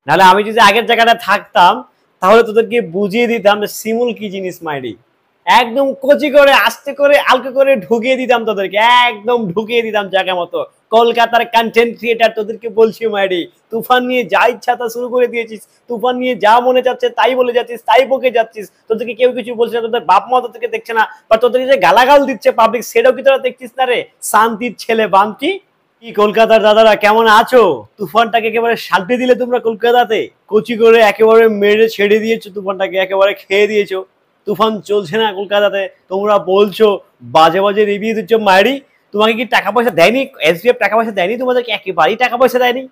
নাহলে আমি যদি আগের জায়গাটা থাকতাম তাহলে তোদেরকে বুঝিয়ে দিতাম যে শিমুল কি জিনিস মাইরি। একদম কচি করে আস্তে করে আলকা করে ঢুকিয়ে দিতাম তোদেরকে, একদম ঢুকিয়ে দিতাম জায়গা মতো। কলকাতার কন্টেন্ট ক্রিয়েটার তোদেরকে বলছি মাইরি, তুফান নিয়ে যা ইচ্ছা তা শুরু করে দিয়েছিস, তুফান নিয়ে যা মনে যাচ্ছে তাই বলে যাচ্ছিস, তাই বকে যাচ্ছিস। তোদেরকে কেউ কিছু বলছে না, তোদের বাপ মা তোদেরকে দেখছে না, বা তোদেরকে যে গালাগাল দিচ্ছে পাবলিক সেটাও কি তোরা দেখছিস না রে? শান্তির ছেলে বান্তি। কি কলকাতার দাদারা কেমন আছো? তুফানটাকে একেবারে সাল্টে দিলে তোমরা কলকাতাতে, কচি করে একেবারে মেরে ছেড়ে দিয়েছো, তুফানটাকে একেবারে খেয়ে দিয়েছো। তুফান চলছে না কলকাতাতে, তোমরা বলছো বাজে বাজে রিভিউ দিচ্ছ মারি। তোমাকে কি টাকা পয়সা দেয়নি? এসডিএফ টাকা পয়সা দেয়নি তোমাদেরকে? একেবারেই টাকা পয়সা দেয়নি।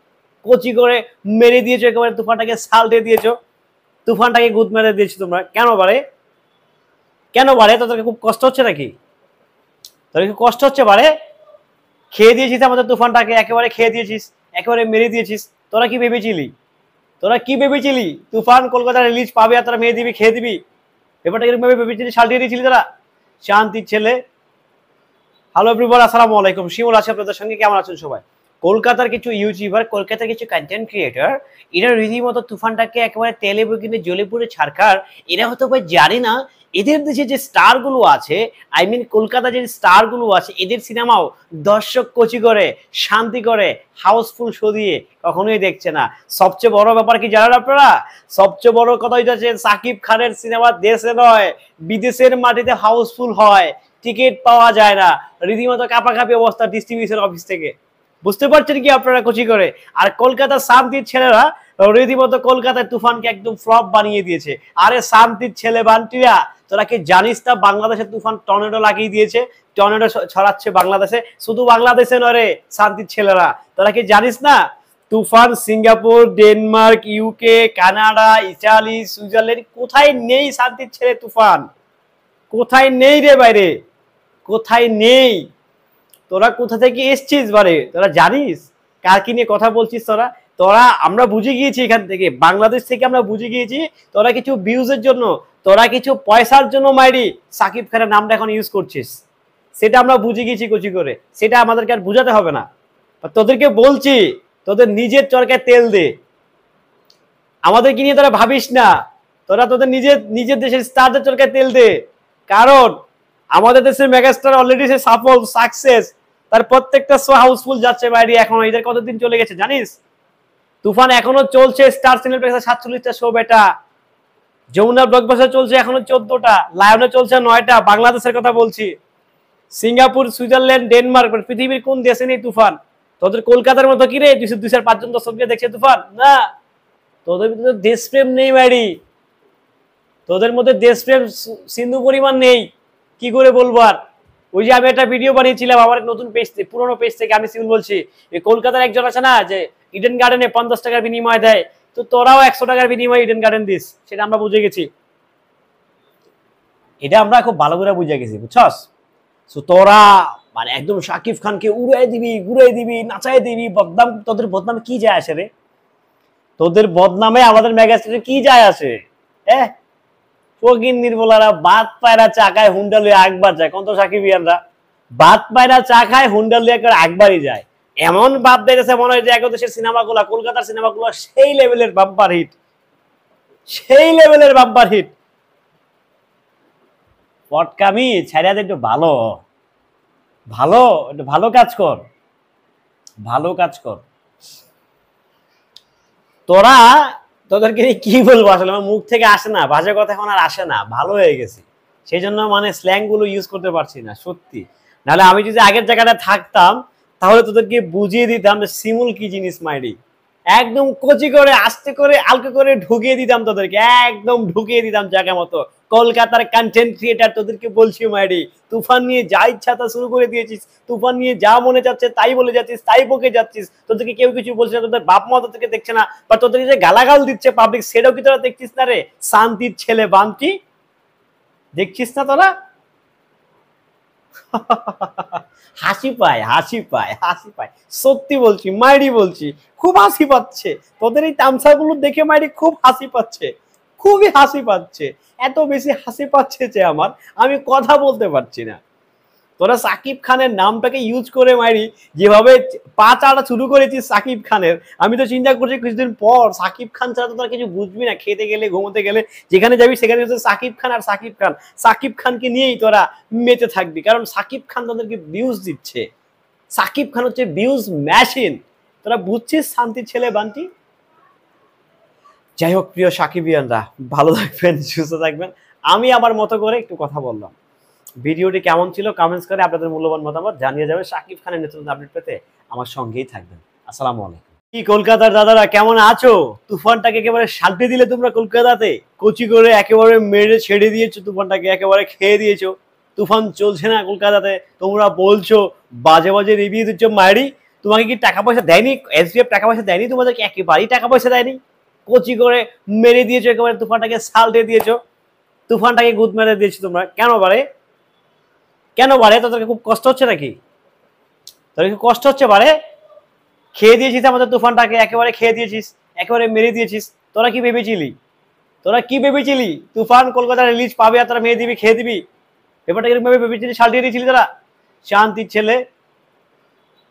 কচি করে মেরে দিয়েছো, একেবারে তুফানটাকে সাল্টে দিয়েছো, তুফানটাকে গুদ মেরে দিয়েছো তোমরা। কেন বারে? কেন বারে? তোদেরকে খুব কষ্ট হচ্ছে নাকি? তোদেরকে কষ্ট হচ্ছে বারে? খেয়ে দিয়েছিস আমাদের তুফানটাকে, একেবারে খেয়ে দিয়েছিস, একেবারে মেরে দিয়েছিস। তোরা কি ভেবেছিলি? তোরা কি ভেবেছিলি তুফান কলকাতা রিলিজ পাবে আর তোরা মেরে দিবি, খেয়ে দিবি? ব্যাপারটা এরকম ভাবে ভেবেছিলি, সাল্টিয়ে দিয়েছিলি তোরা? শান্তির ছেলে। হ্যালো এভরিওয়ান, আসসালামু আলাইকুম। শিমুল আছে আপনাদের সঙ্গে। কেমন আছেন সবাই? কলকাতার কিছু ইউটিউবার, কলকাতার কিছু কন্টেন্ট ক্রিয়েটর, এরা রীতিমতো তুফানটাকে একেবারে তেলে বেগুনে জ্বলে পুড়ে ছাড়খার। এরা হয়তো ভাই জানে না এদের দেশে যে স্টার গুলো আছে, আই মিন কলকাতা যে স্টার গুলো আছে, এদের সিনেমাও দর্শক কচি করে শান্তি করে হাউসফুল শো দিয়ে কখনোই দেখছে না। সবচেয়ে বড় ব্যাপার কি জানেন আপনারা? সবচেয়ে বড় কথা হচ্ছে সাকিব খানের সিনেমা দেশে নয় বিদেশের মাটিতে হাউসফুল হয়, টিকিট পাওয়া যায় না, রীতিমতো কাপাকাপি অবস্থা ডিস্ট্রিবিউশন অফিস থেকে। বুঝতে পারছেন কি আপনারা কচি করে? আর কলকাতার শান্তির ছেলেরা রীতিমতো কলকাতায় তুফানকে একদম ফ্লপ বানিয়ে দিয়েছে। আরে শান্তির ছেলে বান্টিরা, তোরা কি জানিস না বাংলাদেশে তুফান টর্নেডো লাগিয়ে দিয়েছে? টর্নেডো ছড়াচ্ছে বাংলাদেশে, শুধু বাংলাদেশে নয় রে শান্তির ছেলেরা, তোরা কি জানিস না? Tufan Singapore, Denmark, UK, Canada, Italy, Switzerland, কোথায় নেই শান্তির ছেলে তুফান? কোথায় নেই রে বাইরে? কোথায় নেই? তোরা কোথা থেকে এসছিস বারে? তোরা জানিস কার কি নিয়ে কথা বলছিস তোরা? তোরা আমরা বুঝে গিয়েছি এখান থেকে, বাংলাদেশ থেকে আমরা বুঝে গিয়েছি তোরা কিছু ভিউজের জন্য, তোরা কিছু পয়সার জন্য মাইরি সাকিব খানের নামটা এখন ইউজ করছিস। সেটা আমরা বুঝে গিয়েছি কচি করে, সেটা আমাদেরকে আর বুঝাতে হবে না। তোদেরকে বলছি তোদের নিজের চরকায় তেল দে, আমাদেরকে নিয়ে তোরা ভাবিস না। তোরা তোদের নিজের দেশের স্টারদের চরকায় তেল দে। কারণ আমাদের দেশের মেগাস্টার অলরেডি সে সফল সাকসেস, তার প্রত্যেকটা শো হাউসফুল যাচ্ছে বাইরে। এখন এদের কতদিন চলে গেছে জানিস? তুফান এখনো চলছে, স্টার চ্যানেল পেয়েছে 47টা শো বেটা। যমুনা ব্লকবাস্টার চলছে এখনো 14টা, লায়নে চলছে 9টা। বাংলাদেশের কথা বলছি। সিঙ্গাপুর, সুইজারল্যান্ড, ডেনমার্ক, পৃথিবীর কোন দেশে নেই তুফান? তোদের কলকাতার মতো কি রে 200-5জন দর্শককে দেখছে তুফান? না, তোদের ভিতরে দেশপ্রেম নেই বাইরি, তোদের মধ্যে দেশপ্রেম সিন্ধু পরিমাণ নেই। কি করে বলবো আর? ওই যে আমি একটা ভিডিও বানিয়েছিলাম আমার নতুন পেজ থেকে, পুরোনো পেজ থেকে, আমি সিমুল বলছি, এই কলকাতার একজন আছে না যে ইডেন গার্ডেনে 50 টাকার বিনিময় দেয়, তো তোরাও 100 টাকার বিনিময়ে ইডেন গার্ডেন দিস, সেটা আমরা বুঝে গেছি। এটা আমরা খুব ভালো করে বুঝে গেছি, বুঝছস? তো তোরা মানে একদম শাকিব খানকে উড়াই দিবি, ঘুরাই দিবি, নাচাই দিবি, বদনাম। তোদের বদনামে কি যায় আসে রে? তোদের বদনামে আমাদের মেগাস্টারের কি যায় আসে? হ্যাঁ, ফকির নির্মলারা বাত পায়রা চা খায়, হুন্ডা লুয়ে একবার যায়। কত সাকিবিয়ানরা বাত পায়রা চা খায়, হুন্ডা লুয়ে একবারই যায়। এমন বাপ দেখেছে মনে হয় যে এক দেশের সিনেমাগুলা, কলকাতার সিনেমাগুলো সেই লেভেলের বাম্পার হিট, সেই লেভেলের বাম্পার হিট। পটকামি ছাইরা দে, একটু ভালো ভালো একটু ভালো কাজ কর, ভালো কাজ কর। তোরা তোদেরকে কি বলবো আসলে, আমার মুখ থেকে আসে না, বাজে কথা এখন আর আসে না, ভালো হয়ে গেছি সেই জন্য মানে স্ল্যাং গুলো ইউজ করতে পারছি না সত্যি। নাহলে আমি যদি আগের জায়গাটা থাকতাম তাহলে তোদেরকে বুঝিয়ে দিতাম যে শিমুল কি জিনিস মাইরি। একদম কচি করে আস্তে করে আলকা করে ঢুকিয়ে দিতাম তোদেরকে, একদম ঢুকিয়ে দিতাম জায়গা মতো। কলকাতার কন্টেন্ট ক্রিয়েটার তোদেরকে বলছি মাইরি, তুফান নিয়ে যা ইচ্ছা তা শুরু করে দিয়েছিস, তুফান নিয়ে যা মনে যাচ্ছে তাই বলে যাচ্ছিস, তাই বকে যাচ্ছিস। তোদেরকে কেউ কিছু বলছে না, তোদের বাপ মা তোদেরকে দেখছে না, বা তোদেরকে যে গালাগাল দিচ্ছে পাবলিক সেটাও কি তোরা দেখছিস না রে? শান্তির ছেলে বান্তি, দেখছিস না তোরা? হাসি পায়, হাসি পায়, হাসি পায়, সত্যি বলছি মাইরি বলছি, খুব হাসি পাচ্ছে তোদের এই তামসাগুলো দেখে মাইরি, খুব হাসি পাচ্ছে, খুবই হাসি পাচ্ছে। এত বেশি হাসি পাচ্ছে যে আমার, আমি কথা বলতে পারছি না। তোরা সাকিব খানের নামটাকে ইউজ করে মারি যেভাবে পা চাটা শুরু করেছিস সাকিব খানের, আমি তো চিন্তা করছি কিছুদিন পর সাকিব খান ছাড়া তো তোরা কিছু বুঝবি না, খেতে গেলে ঘুমোতে গেলে যেখানে যাবি সেখানে সাকিব খান আর সাকিব খান, সাকিব খানকে নিয়েই তোরা মেতে থাকবি, কারণ সাকিব খান তাদেরকে ভিউজ দিচ্ছে, সাকিব খান হচ্ছে ভিউজ মেশিন। তোরা বুঝছিস শান্তির ছেলে বান্টি? যাই হোক প্রিয় সাকিবিয়ানরা, ভালো থাকবেন, সুস্থ থাকবেন। আমি আমার মতো করে একটু কথা বললাম। ভিডিওটি কেমন ছিল কমেন্টস করে আপনাদের মূল্যবান মতামত জানিয়ে যাবেন। সাকিব খানের নতুন আপডেট পেতে আমার সঙ্গেই থাকবেন। আসসালামু আলাইকুম। কি কলকাতার দাদারা কেমন আছো? তুফানটাকে একেবারে সাল্টে দিলে তোমরা কলকাতাতে, কচি করে একেবারে মেরে ছেড়ে দিয়েছো, তুফানটাকে একেবারে খেয়ে দিয়েছো। তুফান চলছে না কলকাতাতে, তোমরা বলছো বাজে বাজে রিভিউ দিচ্ছ। মারি তোমাকে কি টাকা পয়সা দেয়নি? এসবিএফ টাকা পয়সা দেয়নি তোমাদেরকে? একেবারেই টাকা পয়সা দেয়নি, কচি করে মেরে দিয়েছো, একেবারে তুফানটাকে সাল্টে দিয়েছো, তুফানটাকে গুদ মেরে দিয়েছো তোমরা। কেন বারে? কেন বারে? তোদেরকে খুব কষ্ট হচ্ছে নাকি? তোদের কি কষ্ট হচ্ছে বারে? খেয়ে দিয়েছিস আমাদের তুফানটাকে, একেবারে খেয়ে দিয়েছিস, একেবারে মেরে দিয়েছিস। তোরা কি ভেবেছিলি? তোরা কি ভেবেছিলি তুফান কলকাতা রিলিজ পাবে আর তোরা মেরে দিবি, খেয়ে দিবি? ব্যাপারটা এরকম ভাবে ভেবেছিলি, সাল্টিয়ে দিয়েছিলি তোরা? শান্তির ছেলে।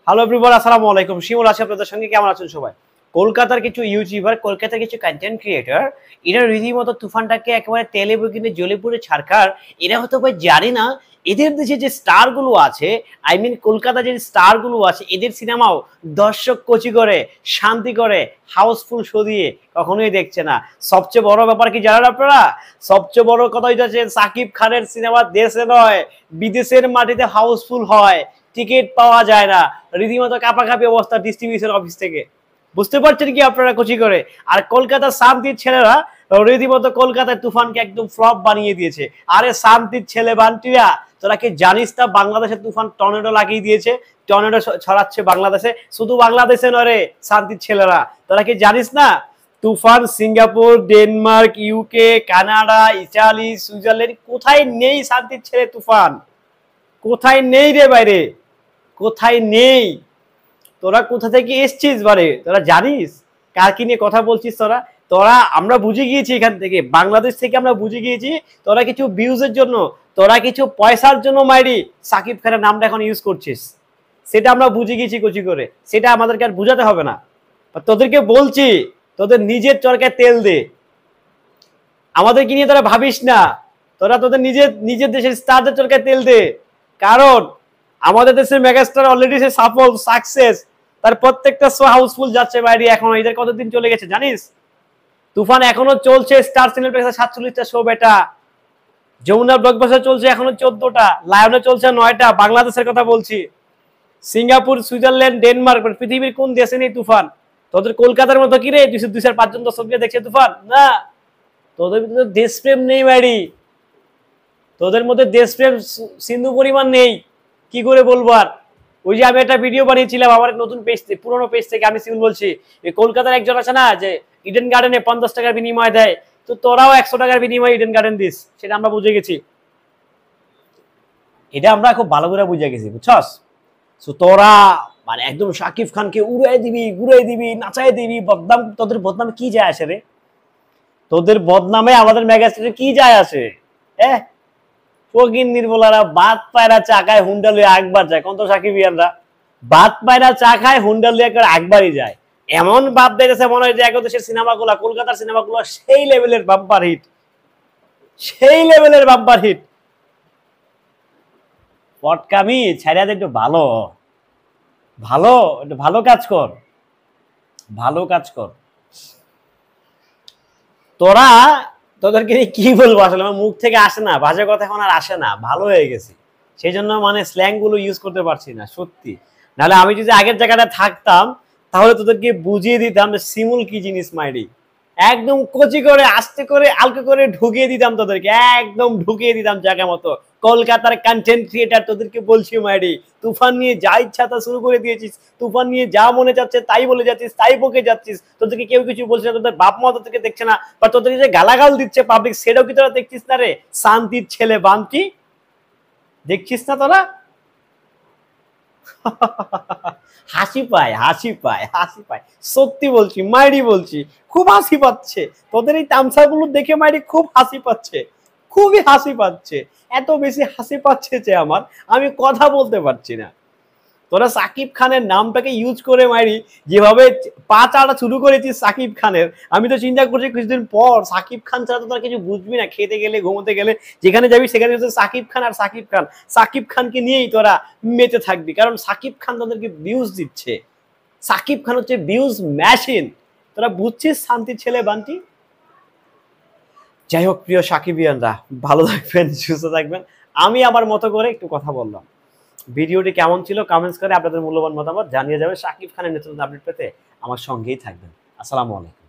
হ্যালো এভরিওয়ান, আসসালামু আলাইকুম। শিমুল আছি আপনাদের সঙ্গে। কেমন আছেন সবাই? কলকাতার কিছু ইউটিউবার, কলকাতার কিছু কন্টেন্ট ক্রিয়েটর, এরা রীতিমতো তুফানটাকে একেবারে তেলে বগিনে জ্বলে পুড়ে ছাড়খার। এরা হয়তো ভাই জানি না এদের দেশে যে স্টার গুলো আছে, আই মিন কলকাতা যে স্টার গুলো আছে, এদের সিনেমাও দর্শক কচি করে, শান্তি করে, হাউসফুল শো দিয়ে কখনোই দেখছে না। সবচেয়ে বড় ব্যাপার কি জানেন আপনারা? সবচেয়ে বড় কথা হচ্ছে সাকিব খানের সিনেমা দেশে নয় বিদেশের মাটিতে হাউসফুল হয়, টিকিট পাওয়া যায় না, রীতিমতো কাপাকাপি অবস্থা ডিস্ট্রিবিউশন অফিস থেকে। বুঝতে পারছেন কি আপনারা কচি করে? আর কলকাতার শান্তির ছেলেরা রীতিমতো কলকাতায় তুফানকে একদম ফ্লপ বানিয়ে দিয়েছে। আরে শান্তির ছেলে বান্টিরা, তোরা কি জানিস না বাংলাদেশে তুফান টর্নেডো লাগিয়ে দিয়েছে, টর্নেডো ছড়াচ্ছে বাংলাদেশে। শুধু বাংলাদেশে নয় রে শান্তির ছেলেরা, তোরা কি জানিস না Tufan Singapore, Denmark, UK, Canada, Italy, Switzerland, কোথায় নেই শান্তির ছেলে তুফান? কোথায় নেই রে বাইরে? কোথায় নেই? তোরা কোথা থেকে এসছিস বারে? তোরা জানিস কার কি নিয়ে কথা বলছিস? তোরা তোরা আমরা বুঝে গিয়েছি এখান থেকে, বাংলাদেশ থেকে আমরা বুঝে গিয়েছি তোরা কিছু ভিউজের জন্য, তোরা কিছু পয়সার জন্য মাইরি সাকিব খানের নামটা এখন ইউজ করছিস। সেটা আমরা বুঝে গিয়েছি কচি করে, সেটা আমাদেরকে আর বুঝাতে হবে না। তোদেরকে বলছি তোদের নিজের চরকায় তেল দে, আমাদেরকে নিয়ে তোরা ভাবিস না। তোরা তোদের নিজের দেশের স্টারদের চরকায় তেল দে, কারণ আমাদের দেশের মেগাস্টার অলরেডি সে সফল সাকসেস, তার প্রত্যেকটা শো হাউসফুল যাচ্ছে বাইরে। এখন এদের কতদিন চলে গেছে জানিস? তুফান এখনো চলছে, স্টার চ্যানেল 47টা শো বেটা, যমুনা ব্লকবাস্টার চলছে এখনো 14টা, লায়নে চলছে 9টা। বাংলাদেশের কথা বলছি। সিঙ্গাপুর, সুইজারল্যান্ড, ডেনমার্ক, পৃথিবীর কোন দেশে নেই তুফান? তোদের কলকাতার মতো কি রে 200-5 জন দর্শককে দেখছে তুফান? না, তোদের ভিতরে দেশপ্রেম নেই বাড়ি, তোদের মধ্যে দেশপ্রেম সিন্ধু পরিমাণ নেই। কি করে বলবো আর? ওই যে আমি একটা ভিডিও বানিয়েছিলাম আমার নতুন পেজ থেকে, পুরোনো পেজ থেকে, আমি সিভিল বলছি, কলকাতার একজন আছে না যে ইডেন গার্ডেনে 50 টাকার বিনিময় দেয়, তো তোরাও 100 টাকার বিনিময়ে ইডেন গার্ডেন দিস, সেটা আমরা বুঝে গেছি। এটা আমরা খুব ভালো করে বুঝে গেছি, বুঝছস? তো তোরা মানে একদম শাকিব খানকে উড়াই দিবি, ঘুরাই দিবি, নাচাই দিবি, বদনাম। তোদের বদনামে কি যায় আসে রে? তোদের বদনামে আমাদের মেগাস্টারের কি যায় আসে? ফকির নির্মলারা বাত পায়রা চা খায়, হুন্ডা লুয়ে একবার যায়। কোন তো সাকিবিয়ানরা বাত পায়রা চা খায়, হুন্ডা লুয়ে একবারই যায়। এমন ভাব দেখেছে মনে হয় যে এক দেশের সিনেমাগুলা, কলকাতার সিনেমাগুলো সেই লেভেলের বাম্পার হিট, সেই লেভেলের বাম্পার হিট। পটকামি ছাড়িয়া একটু ভালো ভালো একটু ভালো কাজ কর, ভালো কাজ কর। তোরা তোদেরকে কি বলবো আসলে, আমার মুখ থেকে আসে না, বাজে কথা এখন আর আসে না, ভালো হয়ে গেছি সেই জন্য মানে স্ল্যাং গুলো ইউজ করতে পারছি না সত্যি। নাহলে আমি যদি আগের জায়গাটা থাকতাম তাহলে তোদেরকে বুঝিয়ে দিতাম যে শিমুল কি জিনিস মাইরি, একদম কচি করে আস্তে করে আলকা করে ঢুকিয়ে দিতাম তোদেরকে, একদম ঢুকিয়ে দিতাম জায়গা মতো। কলকাতার কন্টেন্ট ক্রিয়েটার তোদেরকে বলছি মাইরি, তুফান নিয়ে যা ইচ্ছা তা শুরু করে দিয়েছিস, তুফান নিয়ে যা মনে যাচ্ছে তাই বলে যাচ্ছিস, তাই বকে যাচ্ছিস। তোদেরকে কেউ কিছু বলছে না, তোদের বাপ মা তোদেরকে দেখছে না, বা তোদেরকে যে গালাগাল দিচ্ছে পাবলিক, সেটাও কি তোরা দেখছিস না রে? শান্তির ছেলে বান্টি, দেখছিস না তোরা? হাসি পায়, হাসি পায়, হাসি পায়, সত্যি বলছি মাইরি বলছি, খুব হাসি পাচ্ছে তোদের এই তামসাগুলো দেখে মাইরি, খুব হাসি পাচ্ছে, খুবই হাসি পাচ্ছে, এত বেশি হাসি পাচ্ছে যে আমি কথা বলতে পারছি না। তোরা সাকিব খানের নামটাকে ইউজ করে মারি যেভাবে পা চাটা শুরু করেছিস সাকিব খানের, আমি তো চিন্তা করছি কিছুদিন পর সাকিব খান ছাড়া তো তোরা কিছু বুঝবি না, খেতে গেলে ঘুমোতে গেলে যেখানে যাবি সেখানে সাকিব খান আর সাকিব খান, সাকিব খানকে নিয়েই তোরা মেতে থাকবি, কারণ সাকিব খান তাদেরকে ভিউজ দিচ্ছে। সাকিব খান হচ্ছে ভিউজ মেশিন। তোরা বুঝছিস শান্তির ছেলে বান্টি? যাই হোক প্রিয় সাকিবিয়ানরা, ভালো থাকবেন, সুস্থ থাকবেন। আমি আমার মতো করে একটু কথা বললাম। ভিডিওটি কেমন ছিল কমেন্টস করে আপনাদের মূল্যবান মতামত জানিয়ে যাবেন। সাকিব খানের নতুন আপডেট পেতে আমার সঙ্গেই থাকবেন। আসসালামু আলাইকুম।